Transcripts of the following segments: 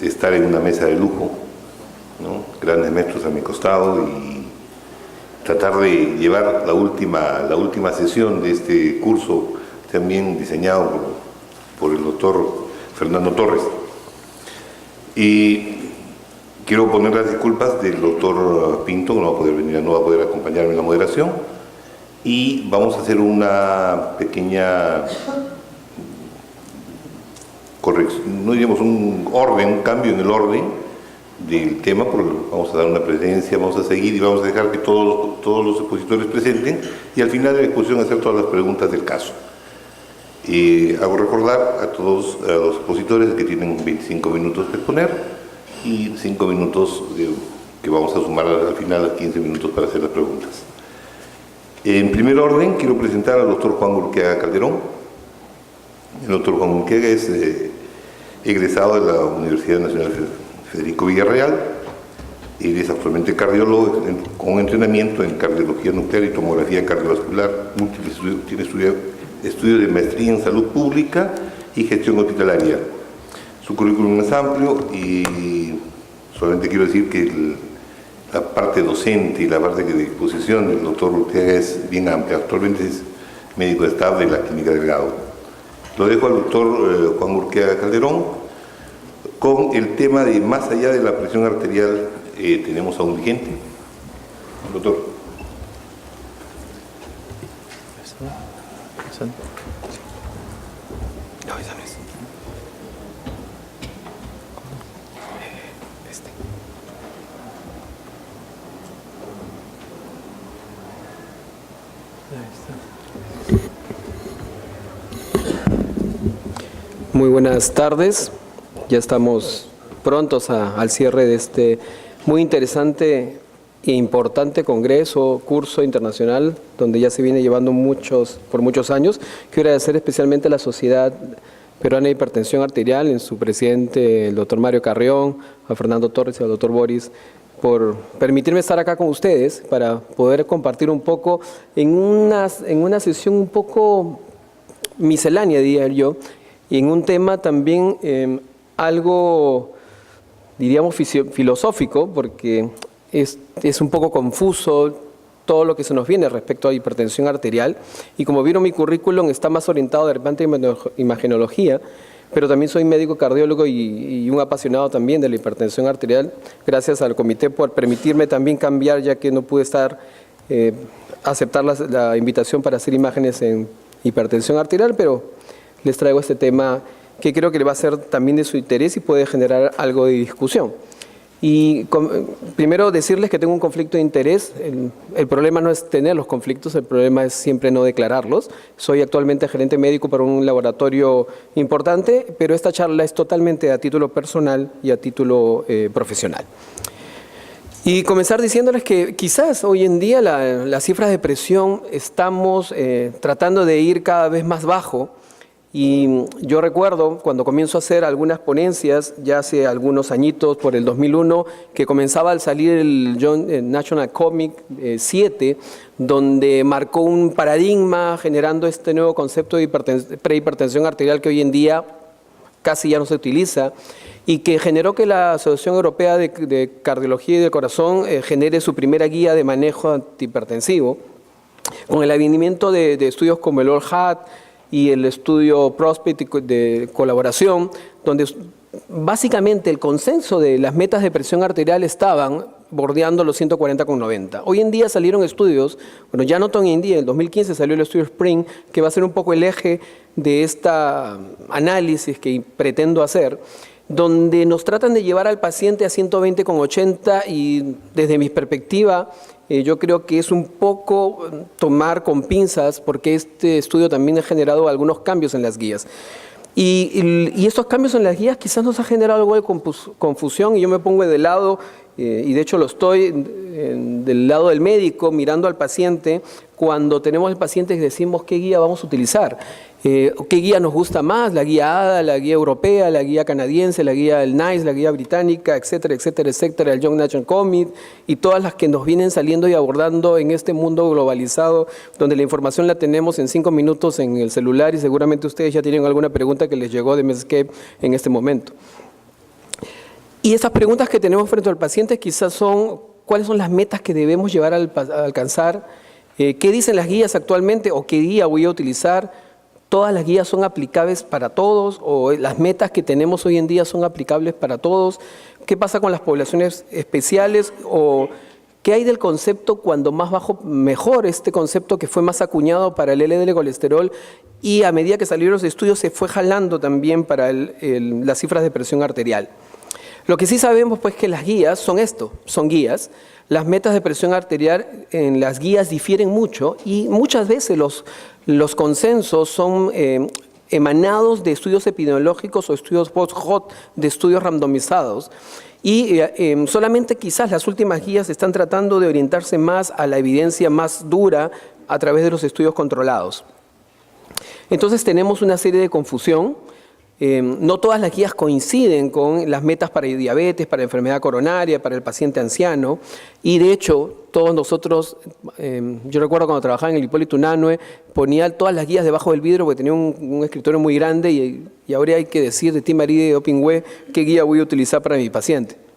Estar en una mesa de lujo, ¿no? Grandes maestros a mi costado y tratar de llevar la última sesión de este curso, también diseñado por el doctor Fernando Torres. Y quiero poner las disculpas del doctor Pinto, que no va a poder acompañarme en la moderación, y vamos a hacer una pequeña corrección, no diríamos un cambio en el orden del tema, porque vamos a dar una presencia, vamos a seguir y vamos a dejar que todos los expositores presenten y al final de la exposición hacer todas las preguntas del caso. Hago recordar a todos los expositores que tienen 25 minutos que exponer y 5 minutos que vamos a sumar al final a 15 minutos para hacer las preguntas. En primer orden, quiero presentar al doctor Juan Urquiaga Calderón. El doctor Juan Urquiaga es egresado de la Universidad Nacional Federico Villarreal y es actualmente cardiólogo con entrenamiento en cardiología nuclear y tomografía cardiovascular. Tiene estudios de maestría en salud pública y gestión hospitalaria. Su currículum es amplio y solamente quiero decir que la parte docente y la parte de exposición del doctor Urquiaga es bien amplia. Actualmente es médico de staff de la Clínica Delgado. Lo dejo al doctor Juan Urquiaga Calderón con el tema de más allá de la presión arterial. Tenemos a un vigente. Doctor. Muy buenas tardes, ya estamos prontos al cierre de este muy interesante e importante congreso, curso internacional, donde ya se viene llevando por muchos años. Quiero agradecer especialmente a la Sociedad Peruana de Hipertensión Arterial, en su presidente, el doctor Mario Carrión, a Fernando Torres y al doctor Boris, por permitirme estar acá con ustedes para poder compartir un poco en una sesión un poco miscelánea, diría yo, y en un tema también algo, diríamos, filosófico, porque es un poco confuso todo lo que se nos viene respecto a hipertensión arterial. Y como vieron, mi currículum está más orientado de repente a imagenología, pero también soy médico cardiólogo y un apasionado también de la hipertensión arterial. Gracias al comité por permitirme también cambiar, ya que no pude aceptar la invitación para hacer imágenes en hipertensión arterial, pero les traigo este tema que creo que le va a ser también de su interés y puede generar algo de discusión. Y primero decirles que tengo un conflicto de interés. El problema no es tener los conflictos, el problema es siempre no declararlos. Soy actualmente gerente médico para un laboratorio importante, pero esta charla es totalmente a título personal y a título profesional. Y comenzar diciéndoles que quizás hoy en día las cifras de presión estamos tratando de ir cada vez más bajo. Y yo recuerdo cuando comienzo a hacer algunas ponencias, ya hace algunos añitos, por el 2001, que comenzaba a salir el National Comic 7, donde marcó un paradigma generando este nuevo concepto de prehipertensión arterial que hoy en día casi ya no se utiliza, y que generó que la Asociación Europea de Cardiología y del Corazón genere su primera guía de manejo antihipertensivo, con el advenimiento de estudios como el ALL-HAT, y el estudio PROSPECT de colaboración, donde básicamente el consenso de las metas de presión arterial estaban bordeando los 140/90. Hoy en día salieron estudios, bueno, ya no tan hoy en día, en el 2015 salió el estudio SPRING, que va a ser un poco el eje de esta análisis que pretendo hacer, donde nos tratan de llevar al paciente a 120/80 y desde mi perspectiva, yo creo que es un poco tomar con pinzas, porque este estudio también ha generado algunos cambios en las guías. Y estos cambios en las guías quizás nos ha generado algo de confusión, y yo me pongo de lado, y de hecho lo estoy del lado del médico, mirando al paciente, cuando tenemos al paciente y decimos qué guía vamos a utilizar. ¿Qué guía nos gusta más? La guía ADA, la guía europea, la guía canadiense, la guía del NICE, la guía británica, etcétera, etcétera, etcétera, el Young National Commit y todas las que nos vienen saliendo y abordando en este mundo globalizado, donde la información la tenemos en 5 minutos en el celular, y seguramente ustedes ya tienen alguna pregunta que les llegó de Medscape en este momento. Y esas preguntas que tenemos frente al paciente quizás son, ¿cuáles son las metas que debemos llevar a alcanzar? ¿Qué dicen las guías actualmente o qué guía voy a utilizar? ¿Todas las guías son aplicables para todos o las metas que tenemos hoy en día son aplicables para todos? ¿Qué pasa con las poblaciones especiales o qué hay del concepto cuando más bajo mejor, este concepto que fue más acuñado para el LDL colesterol y a medida que salieron los estudios se fue jalando también para las cifras de presión arterial? Lo que sí sabemos pues que las guías son esto, son guías. Las metas de presión arterial en las guías difieren mucho y muchas veces los consensos son emanados de estudios epidemiológicos o estudios post-hoc de estudios randomizados. Y solamente quizás las últimas guías están tratando de orientarse más a la evidencia más dura a través de los estudios controlados. Entonces tenemos una serie de confusión. No todas las guías coinciden con las metas para diabetes, para enfermedad coronaria, para el paciente anciano. Y de hecho, todos nosotros, yo recuerdo cuando trabajaba en el Hipólito Unanue, ponía todas las guías debajo del vidrio porque tenía un escritorio muy grande y ahora hay que decir de ti, María de Opingüe, qué guía voy a utilizar para mi paciente.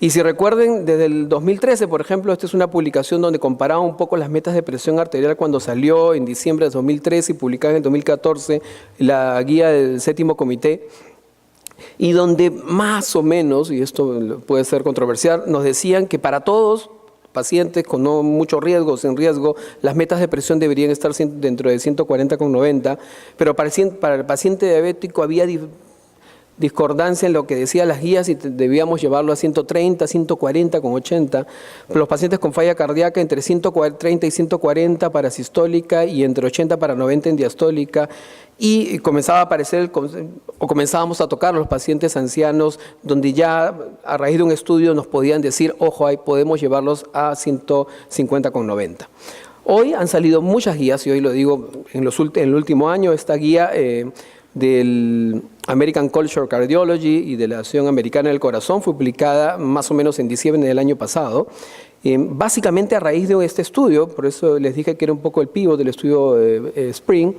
Y si recuerden, desde el 2013, por ejemplo, esta es una publicación donde comparaba un poco las metas de presión arterial cuando salió en diciembre de 2013 y publicada en el 2014 la guía del séptimo comité, y donde más o menos, y esto puede ser controversial, nos decían que para todos pacientes con no mucho riesgo, sin riesgo, las metas de presión deberían estar dentro de 140,90, pero para el paciente diabético había discordancia en lo que decían las guías y debíamos llevarlo a 130, 140,80. Los pacientes con falla cardíaca entre 130 y 140 para sistólica y entre 80 para 90 en diastólica. Y comenzaba a aparecer, o comenzábamos a tocar a los pacientes ancianos, donde ya a raíz de un estudio nos podían decir, ojo, ahí podemos llevarlos a 150,90. Hoy han salido muchas guías, y hoy lo digo en el último año, esta guía del American College of Cardiology y de la Asociación Americana del Corazón fue publicada más o menos en diciembre del año pasado, básicamente a raíz de este estudio, por eso les dije que era un poco el pivot del estudio SPRING,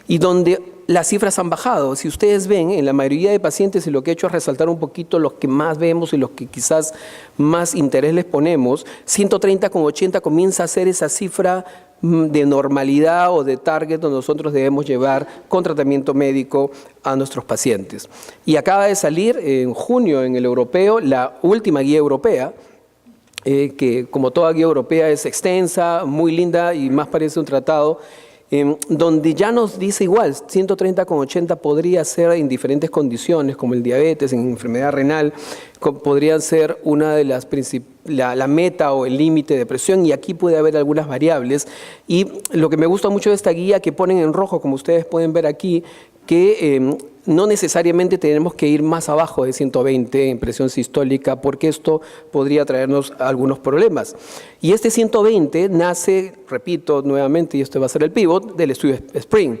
y donde las cifras han bajado. Si ustedes ven, en la mayoría de pacientes, y lo que he hecho es resaltar un poquito los que más vemos y los que quizás más interés les ponemos, 130,80 comienza a ser esa cifra de normalidad o de target donde nosotros debemos llevar con tratamiento médico a nuestros pacientes. Y acaba de salir en junio en el europeo la última guía europea, que como toda guía europea es extensa, muy linda y más parece un tratado, donde ya nos dice igual, 130,80 podría ser en diferentes condiciones, como el diabetes, en enfermedad renal, podrían ser una de las la meta o el límite de presión, y aquí puede haber algunas variables. Y lo que me gusta mucho de esta guía, que ponen en rojo, como ustedes pueden ver aquí, que no necesariamente tenemos que ir más abajo de 120 en presión sistólica, porque esto podría traernos algunos problemas. Y este 120 nace, repito nuevamente, y esto va a ser el pivot, del estudio SPRING.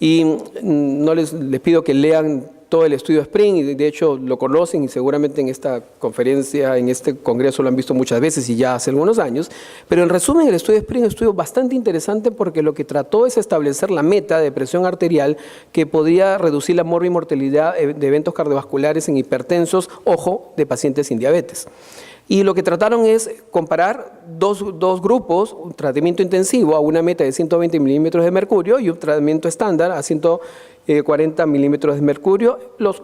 Y no les pido que lean todo el estudio SPRING, y de hecho lo conocen y seguramente en esta conferencia, en este congreso lo han visto muchas veces y ya hace algunos años, pero en resumen el estudio SPRING es un estudio bastante interesante porque lo que trató es establecer la meta de presión arterial que podría reducir la mortalidad de eventos cardiovasculares en hipertensos, ojo, de pacientes sin diabetes. Y lo que trataron es comparar dos grupos, un tratamiento intensivo a una meta de 120 milímetros de mercurio y un tratamiento estándar a 140 milímetros de mercurio,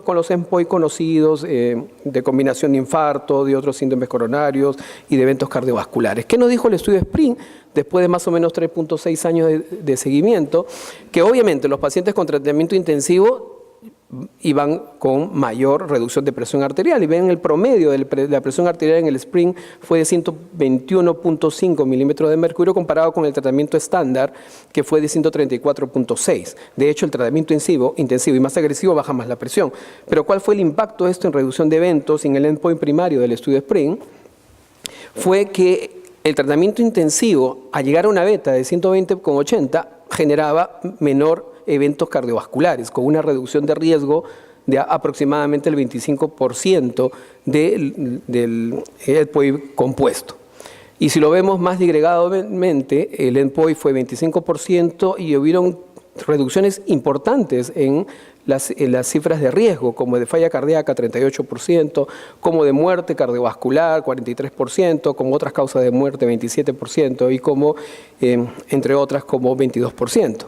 con los endpoints conocidos de combinación de infarto, de otros síndromes coronarios y de eventos cardiovasculares. ¿Qué nos dijo el estudio SPRING? Después de más o menos 3.6 años de seguimiento, que obviamente los pacientes con tratamiento intensivo iban con mayor reducción de presión arterial, y ven el promedio de la presión arterial en el SPRING fue de 121,5 milímetros de mercurio comparado con el tratamiento estándar que fue de 134,6. De hecho, el tratamiento intensivo y más agresivo baja más la presión. Pero ¿cuál fue el impacto de esto en reducción de eventos en el endpoint primario del estudio SPRING? Fue que el tratamiento intensivo, al llegar a una beta de 120,80, generaba menor eventos cardiovasculares, con una reducción de riesgo de aproximadamente el 25% del endpoint compuesto. Y si lo vemos más digregadamente, el endpoint fue 25% y hubieron reducciones importantes en las cifras de riesgo, como de falla cardíaca 38%, como de muerte cardiovascular 43%, como otras causas de muerte 27% y como, entre otras, como 22%.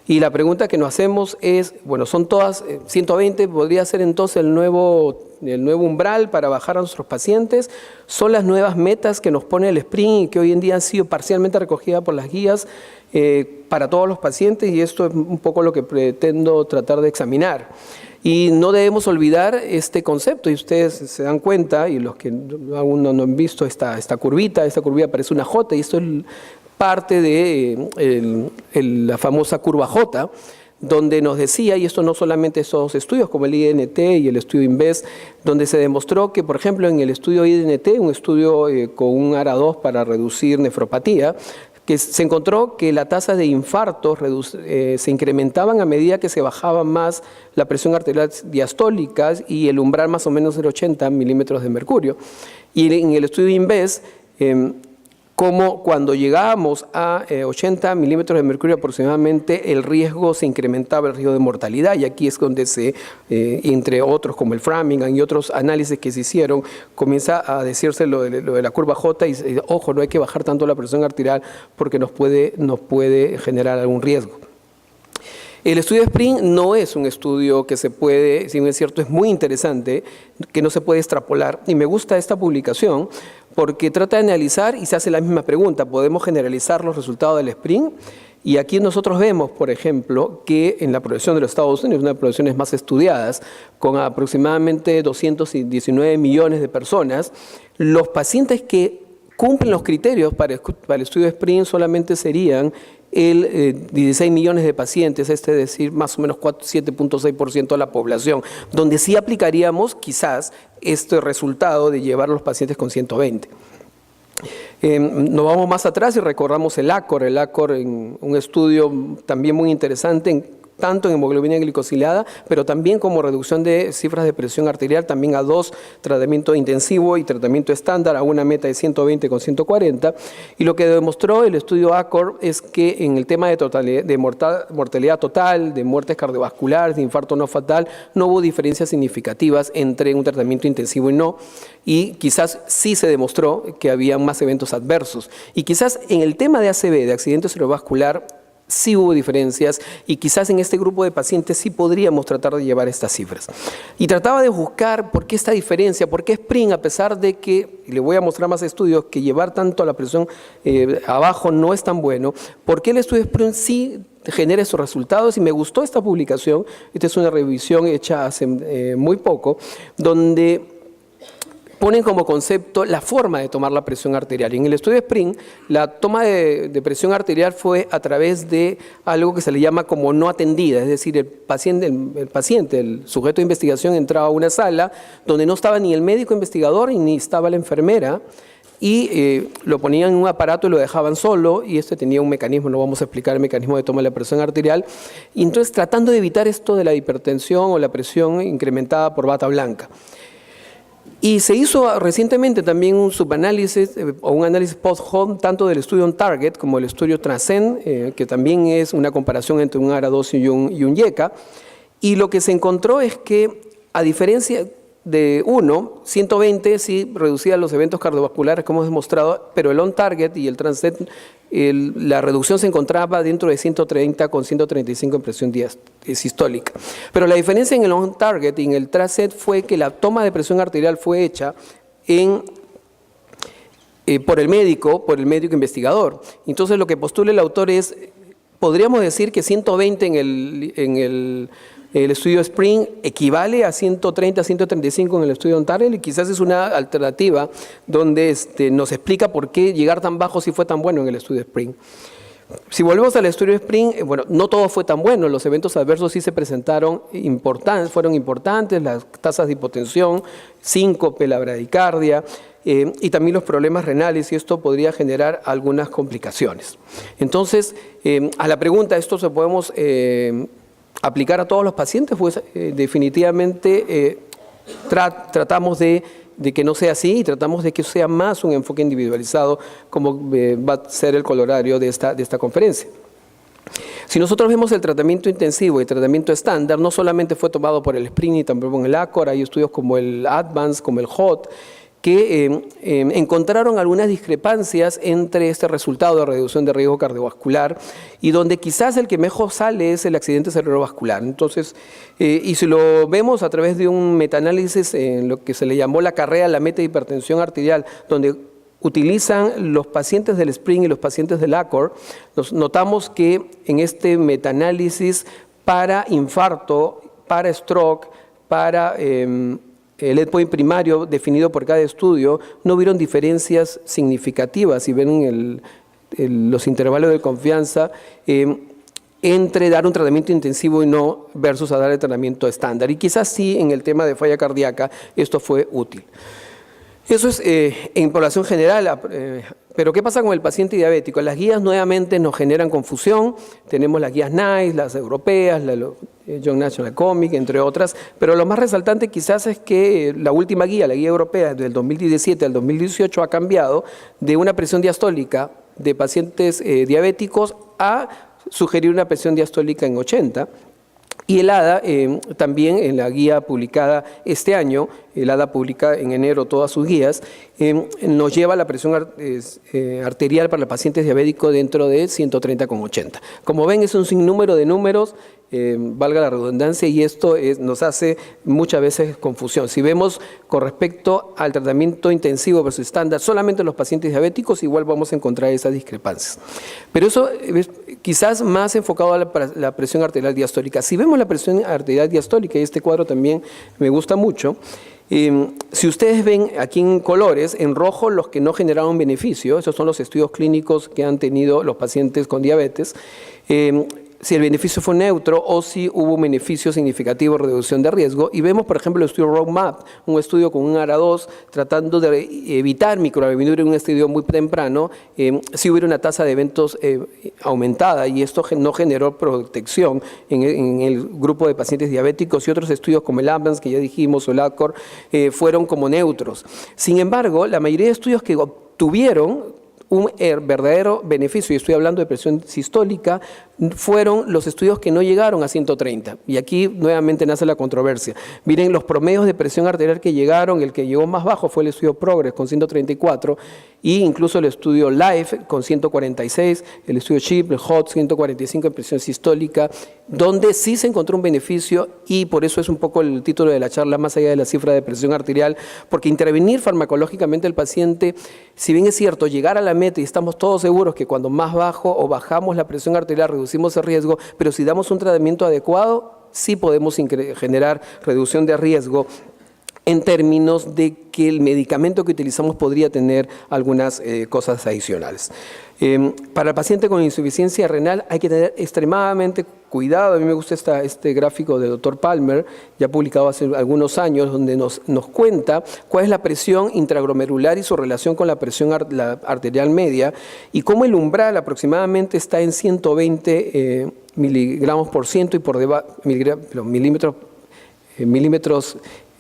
Y la pregunta que nos hacemos es, bueno, son todas, 120 podría ser entonces el nuevo umbral para bajar a nuestros pacientes, son las nuevas metas que nos pone el SPRING y que hoy en día han sido parcialmente recogidas por las guías para todos los pacientes, y esto es un poco lo que pretendo tratar de examinar. Y no debemos olvidar este concepto, y ustedes se dan cuenta, y los que aún no han visto esta curvita parece una J, y esto es parte de la famosa curva J, donde nos decía, y esto no solamente esos estudios como el IDNT y el estudio INVEST, donde se demostró que, por ejemplo, en el estudio IDNT, un estudio con un ARA2 para reducir nefropatía, que se encontró que la tasa de infartos se incrementaban a medida que se bajaba más la presión arterial diastólica y el umbral más o menos era 80 milímetros de mercurio. Y en el estudio INVEST, como cuando llegábamos a 80 milímetros de mercurio aproximadamente, el riesgo se incrementaba, el riesgo de mortalidad, y aquí es donde entre otros como el Framingham y otros análisis que se hicieron, comienza a decirse lo de la curva J, y ojo, no hay que bajar tanto la presión arterial porque nos puede generar algún riesgo. El estudio SPRING no es un estudio que se puede, si bien es cierto, es muy interesante, que no se puede extrapolar, y me gusta esta publicación porque trata de analizar y se hace la misma pregunta, ¿podemos generalizar los resultados del SPRING? Y aquí nosotros vemos, por ejemplo, que en la población de los Estados Unidos, una de las poblaciones más estudiadas, con aproximadamente 219 millones de personas, los pacientes que cumplen los criterios para el estudio SPRING solamente serían 16 millones de pacientes, es decir, más o menos 7.6% de la población, donde sí aplicaríamos quizás este resultado de llevar a los pacientes con 120. Nos vamos más atrás y recordamos el ACOR, en un estudio también muy interesante, tanto en hemoglobina glicosilada, pero también como reducción de cifras de presión arterial, también a 2, tratamiento intensivo y tratamiento estándar, a una meta de 120 con 140. Y lo que demostró el estudio ACOR es que en el tema de mortalidad total, de muertes cardiovasculares, de infarto no fatal, no hubo diferencias significativas entre un tratamiento intensivo y no. Y quizás sí se demostró que había más eventos adversos. Y quizás en el tema de ACV, de accidente cerebrovascular, sí hubo diferencias, y quizás en este grupo de pacientes sí podríamos tratar de llevar estas cifras. Y trataba de buscar por qué esta diferencia, por qué SPRING, a pesar de que, y le voy a mostrar más estudios, que llevar tanto la presión abajo no es tan bueno, por qué el estudio SPRING sí genera esos resultados. Y me gustó esta publicación, esta es una revisión hecha hace muy poco, donde ponen como concepto la forma de tomar la presión arterial. Y en el estudio SPRING, la toma de presión arterial fue a través de algo que se le llama como no atendida, es decir, el paciente, el sujeto de investigación entraba a una sala donde no estaba ni el médico investigador ni estaba la enfermera, y lo ponían en un aparato y lo dejaban solo, y este tenía un mecanismo, no vamos a explicar el mecanismo de toma de la presión arterial, y entonces tratando de evitar esto de la hipertensión o la presión incrementada por bata blanca. Y se hizo recientemente también un subanálisis o un análisis post-hoc tanto del estudio OnTarget como el estudio Transcend, que también es una comparación entre un ARA2 y un IECA, y lo que se encontró es que, a diferencia de 120 sí reducía los eventos cardiovasculares, como hemos demostrado, pero el OnTarget y el Transcend, la reducción se encontraba dentro de 130 con 135 en presión sistólica. Pero la diferencia en el OnTarget y en el Transcend fue que la toma de presión arterial fue hecha por el médico investigador. Entonces lo que postula el autor es, podríamos decir que 120 en el estudio SPRING equivale a 130, 135 en el estudio OnTarget, y quizás es una alternativa donde nos explica por qué llegar tan bajo si fue tan bueno en el estudio SPRING. Si volvemos al estudio SPRING, bueno, no todo fue tan bueno, los eventos adversos sí se presentaron fueron importantes, las tasas de hipotensión, síncope, la bradicardia, y también los problemas renales, y esto podría generar algunas complicaciones. Entonces, a la pregunta, ¿esto se podemos aplicar a todos los pacientes? Pues definitivamente tratamos de que no sea así, y tratamos de que sea más un enfoque individualizado, como va a ser el corolario de esta conferencia. Si nosotros vemos el tratamiento intensivo y el tratamiento estándar, no solamente fue tomado por el SPRING y también por el ACOR, hay estudios como el ADVANCE, como el HOT, que encontraron algunas discrepancias entre este resultado de reducción de riesgo cardiovascular y donde quizás el que mejor sale es el accidente cerebrovascular. Entonces, y si lo vemos a través de un metaanálisis en lo que se le llamó la carrera a la meta de hipertensión arterial, donde utilizan los pacientes del SPRING y los pacientes del ACOR, notamos que en este metaanálisis para infarto, para stroke, para el endpoint primario definido por cada estudio, no hubieron diferencias significativas, si ven los intervalos de confianza, entre dar un tratamiento intensivo y no versus a dar el tratamiento estándar. Y quizás sí en el tema de falla cardíaca esto fue útil. Eso es en población general, pero ¿qué pasa con el paciente diabético? Las guías nuevamente nos generan confusión, tenemos las guías NICE, las europeas, la Young National Comic, entre otras, pero lo más resaltante quizás es que la última guía, la guía europea del 2017 al 2018 ha cambiado de una presión diastólica de pacientes diabéticos a sugerir una presión diastólica en 80. Y el ADA también en la guía publicada este año, el ADA publica en enero todas sus guías, nos lleva la presión arterial para los pacientes diabéticos dentro de 130,80. Como ven, es un sinnúmero de números, valga la redundancia, y esto nos hace muchas veces confusión. Si vemos con respecto al tratamiento intensivo versus estándar, solamente los pacientes diabéticos, igual vamos a encontrar esas discrepancias. Pero eso es quizás más enfocado a la presión arterial diastólica. Si vemos la presión arterial diastólica, y este cuadro también me gusta mucho, si ustedes ven aquí en colores, en rojo los que no generaron beneficio, esos son los estudios clínicos que han tenido los pacientes con diabetes, si el beneficio fue neutro o si hubo un beneficio significativo de reducción de riesgo. Y vemos, por ejemplo, el estudio Roadmap, un estudio con un ARA2 tratando de evitar microalbuminuria en un estudio muy temprano, si hubiera una tasa de eventos aumentada, y esto no generó protección en el grupo de pacientes diabéticos, y otros estudios como el ADVANCE, que ya dijimos, o el ACOR, fueron como neutros. Sin embargo, la mayoría de estudios que obtuvieron un verdadero beneficio, y estoy hablando de presión sistólica, fueron los estudios que no llegaron a 130. Y aquí nuevamente nace la controversia. Miren los promedios de presión arterial que llegaron, el que llegó más bajo fue el estudio PROGRESS con 134, e incluso el estudio LIFE con 146, el estudio CHIP, el HOT 145 en presión sistólica, donde sí se encontró un beneficio, y por eso es un poco el título de la charla, más allá de la cifra de presión arterial, porque intervenir farmacológicamente al paciente, si bien es cierto, llegar a la meta, y estamos todos seguros que cuando más bajo o bajamos la presión arterial reducimos el riesgo, pero si damos un tratamiento adecuado, sí podemos generar reducción de riesgo en términos de que el medicamento que utilizamos podría tener algunas cosas adicionales. Para el paciente con insuficiencia renal hay que tener extremadamente cuidado. A mí me gusta este gráfico del Dr. Palmer, ya publicado hace algunos años, donde nos cuenta cuál es la presión intraglomerular y su relación con la presión arterial media, y cómo el umbral aproximadamente está en 120 miligramos por ciento y por debajo, milímetros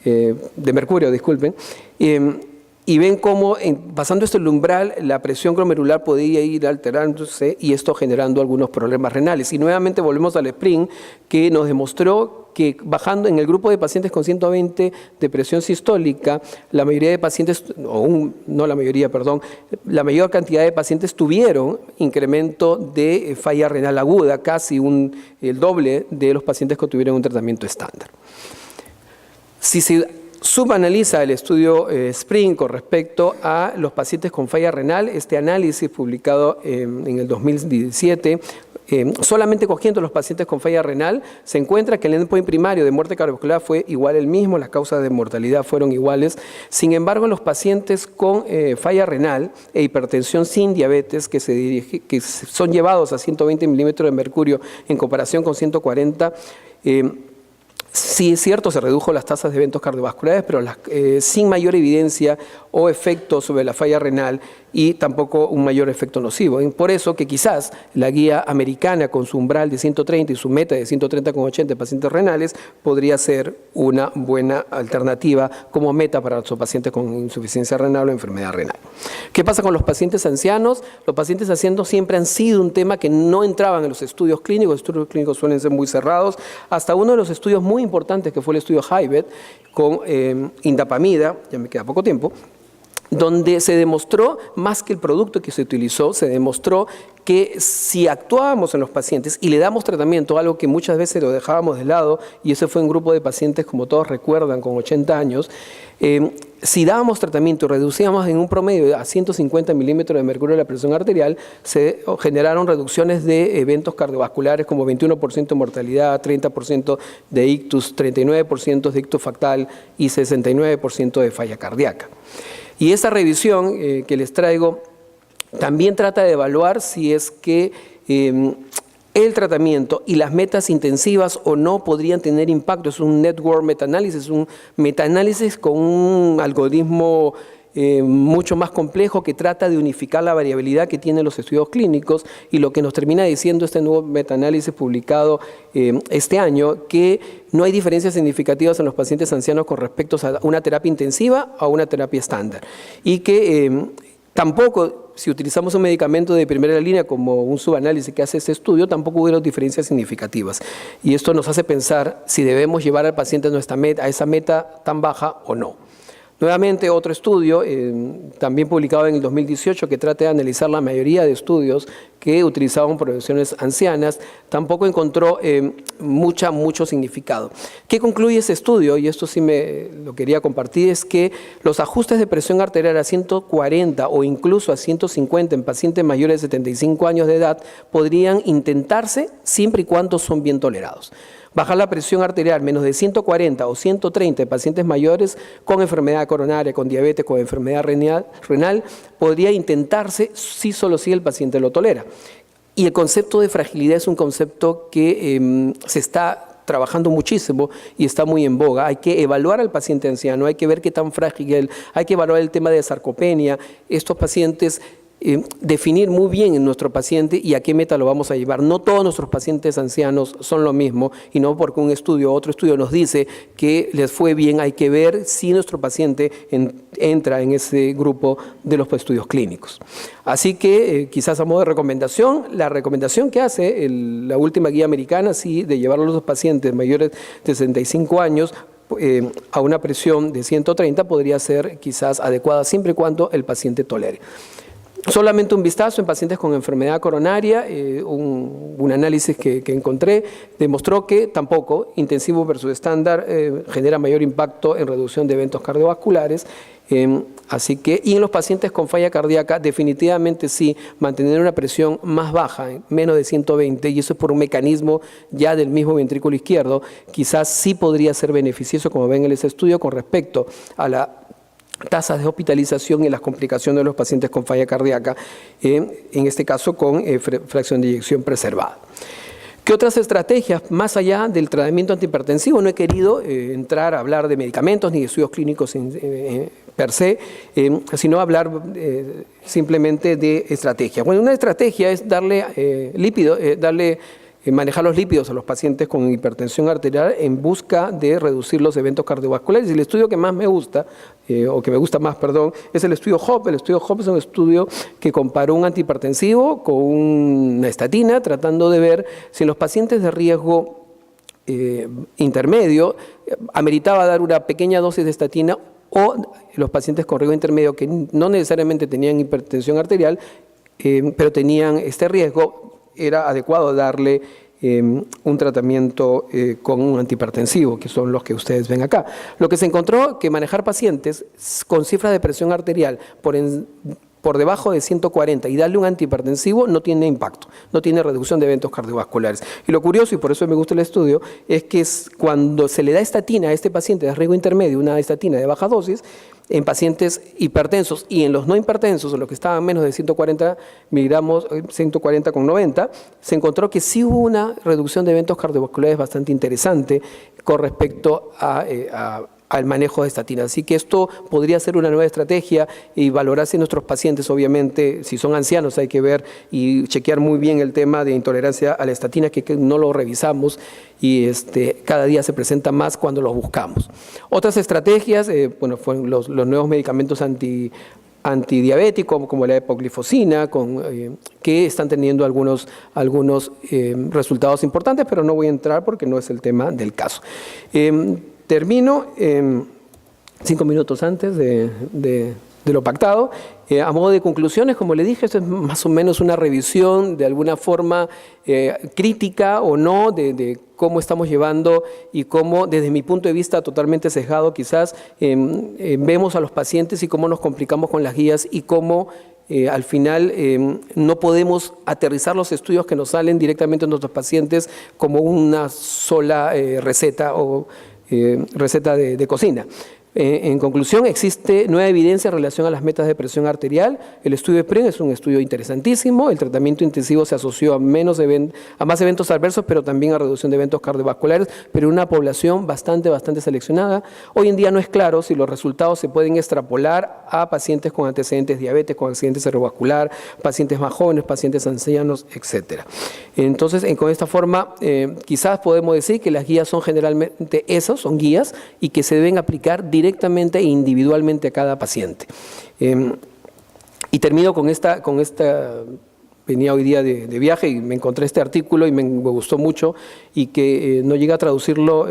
de mercurio, disculpen, y ven cómo pasando este umbral la presión glomerular podía ir alterándose, y esto generando algunos problemas renales. Y nuevamente volvemos al SPRING, que nos demostró que bajando en el grupo de pacientes con 120 de presión sistólica, la mayoría de pacientes, la mayor cantidad de pacientes tuvieron incremento de falla renal aguda, casi el doble de los pacientes que tuvieron un tratamiento estándar. Si se subanaliza el estudio SPRING con respecto a los pacientes con falla renal, este análisis publicado en el 2017, solamente cogiendo los pacientes con falla renal, se encuentra que el endpoint primario de muerte cardiovascular fue igual el mismo, las causas de mortalidad fueron iguales. Sin embargo, en los pacientes con falla renal e hipertensión sin diabetes, que son llevados a 120 milímetros de mercurio en comparación con 140, sí es cierto, se redujo las tasas de eventos cardiovasculares, pero sin mayor evidencia o efecto sobre la falla renal y tampoco un mayor efecto nocivo. Por eso que quizás la guía americana con su umbral de 130 y su meta de 130,80 pacientes renales podría ser una buena alternativa como meta para los pacientes con insuficiencia renal o enfermedad renal. ¿Qué pasa con los pacientes ancianos? Los pacientes ancianos siempre han sido un tema que no entraban en los estudios clínicos. Los estudios clínicos suelen ser muy cerrados, hasta uno de los estudios muy importantes que fue el estudio HIVET con indapamida, ya me queda poco tiempo, donde se demostró, más que el producto que se utilizó, se demostró que si actuábamos en los pacientes y le damos tratamiento, algo que muchas veces lo dejábamos de lado, y ese fue un grupo de pacientes, como todos recuerdan, con 80 años, si dábamos tratamiento y reducíamos en un promedio a 150 milímetros de mercurio de la presión arterial, se generaron reducciones de eventos cardiovasculares como 21% de mortalidad, 30% de ictus, 39% de ictus fatal y 69% de falla cardíaca. Y esa revisión que les traigo también trata de evaluar si es que el tratamiento y las metas intensivas o no podrían tener impacto. Es un network meta-análisis, un meta-análisis con un algoritmo mucho más complejo que trata de unificar la variabilidad que tienen los estudios clínicos, y lo que nos termina diciendo este nuevo metaanálisis publicado este año, que no hay diferencias significativas en los pacientes ancianos con respecto a una terapia intensiva o una terapia estándar, y que tampoco, si utilizamos un medicamento de primera línea como un subanálisis que hace este estudio, tampoco hubo diferencias significativas. Y esto nos hace pensar si debemos llevar al paciente a esa meta tan baja o no. Nuevamente, otro estudio, también publicado en el 2018, que trata de analizar la mayoría de estudios que utilizaban poblaciones ancianas, tampoco encontró mucho significado. ¿Qué concluye ese estudio? Y esto sí lo quería compartir, es que los ajustes de presión arterial a 140 o incluso a 150 en pacientes mayores de 75 años de edad podrían intentarse siempre y cuando son bien tolerados. Bajar la presión arterial menos de 140 o 130 en pacientes mayores con enfermedad coronaria, con diabetes, con enfermedad renal, podría intentarse solo si el paciente lo tolera. Y el concepto de fragilidad es un concepto que se está trabajando muchísimo y está muy en boga. Hay que evaluar al paciente anciano, hay que ver qué tan frágil es, hay que evaluar el tema de sarcopenia. Estos pacientes, definir muy bien en nuestro paciente y a qué meta lo vamos a llevar. No todos nuestros pacientes ancianos son lo mismo, y no porque un estudio o otro estudio nos dice que les fue bien, hay que ver si nuestro paciente entra en ese grupo de los estudios clínicos. Así que quizás a modo de recomendación, la recomendación que hace la última guía americana, sí, de llevar a los pacientes mayores de 65 años a una presión de 130 podría ser quizás adecuada siempre y cuando el paciente tolere. Solamente un vistazo en pacientes con enfermedad coronaria, un análisis que encontré demostró que tampoco intensivo versus estándar genera mayor impacto en reducción de eventos cardiovasculares. Así que, y en los pacientes con falla cardíaca, definitivamente sí, mantener una presión más baja, menos de 120, y eso es por un mecanismo ya del mismo ventrículo izquierdo, quizás sí podría ser beneficioso, como ven en ese estudio, con respecto a la tasas de hospitalización y las complicaciones de los pacientes con falla cardíaca, en este caso con fracción de eyección preservada. ¿Qué otras estrategias, más allá del tratamiento antihipertensivo? No he querido entrar a hablar de medicamentos ni de estudios clínicos per se, sino hablar simplemente de estrategias. Bueno, una estrategia es darle manejar los lípidos a los pacientes con hipertensión arterial en busca de reducir los eventos cardiovasculares. Y el estudio que más me gusta, es el estudio HOPE. El estudio HOPE es un estudio que comparó un antihipertensivo con una estatina, tratando de ver si en los pacientes de riesgo intermedio ameritaba dar una pequeña dosis de estatina, o los pacientes con riesgo intermedio que no necesariamente tenían hipertensión arterial, pero tenían este riesgo, era adecuado darle un tratamiento con un antihipertensivo, que son los que ustedes ven acá. Lo que se encontró, que manejar pacientes con cifras de presión arterial por debajo de 140 y darle un antihipertensivo no tiene impacto, no tiene reducción de eventos cardiovasculares. Y lo curioso, y por eso me gusta el estudio, es que cuando se le da estatina a este paciente de riesgo intermedio, una estatina de baja dosis, en pacientes hipertensos y en los no hipertensos, en los que estaban menos de 140 miligramos, 140,90, se encontró que sí hubo una reducción de eventos cardiovasculares bastante interesante con respecto a al manejo de estatinas. Así que esto podría ser una nueva estrategia y valorarse nuestros pacientes, obviamente, si son ancianos hay que ver y chequear muy bien el tema de intolerancia a la estatina, que no lo revisamos y cada día se presenta más cuando los buscamos. Otras estrategias, bueno, fueron los nuevos medicamentos antidiabéticos como la epoglifosina, que están teniendo algunos resultados importantes, pero no voy a entrar porque no es el tema del caso. Termino 5 minutos antes de lo pactado. A modo de conclusiones, como le dije, esto es más o menos una revisión de alguna forma crítica o no de cómo estamos llevando y cómo, desde mi punto de vista totalmente sesgado quizás, vemos a los pacientes y cómo nos complicamos con las guías y cómo al final no podemos aterrizar los estudios que nos salen directamente a nuestros pacientes como una sola receta o receta de cocina. En conclusión, existe nueva evidencia en relación a las metas de presión arterial. El estudio PRIM es un estudio interesantísimo. El tratamiento intensivo se asoció a más eventos adversos, pero también a reducción de eventos cardiovasculares, pero en una población bastante seleccionada. Hoy en día no es claro si los resultados se pueden extrapolar a pacientes con antecedentes de diabetes, con accidente cerebrovascular, pacientes más jóvenes, pacientes ancianos, etc. Entonces, con esta forma, quizás podemos decir que las guías son generalmente esas, son guías, y que se deben aplicar directamente e individualmente a cada paciente. Y termino con esta, venía hoy día de viaje y me encontré este artículo y me gustó mucho y que no llegué a traducirlo,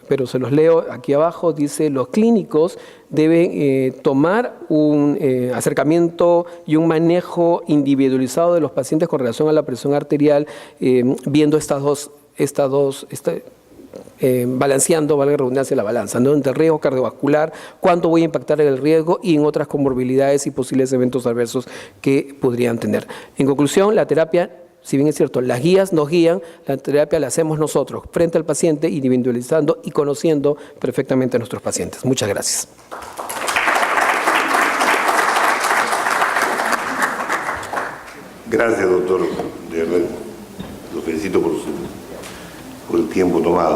pero se los leo aquí abajo. Dice: los clínicos deben tomar un acercamiento y un manejo individualizado de los pacientes con relación a la presión arterial, viendo balanceando, valga la redundancia, la balanza, ¿no? Entre el riesgo cardiovascular, cuánto voy a impactar en el riesgo y en otras comorbilidades y posibles eventos adversos que podrían tener. En conclusión, la terapia, si bien es cierto, las guías nos guían, la terapia la hacemos nosotros, frente al paciente, individualizando y conociendo perfectamente a nuestros pacientes. Muchas gracias. Gracias, doctor. De verdad, lo felicito por el tiempo tomado.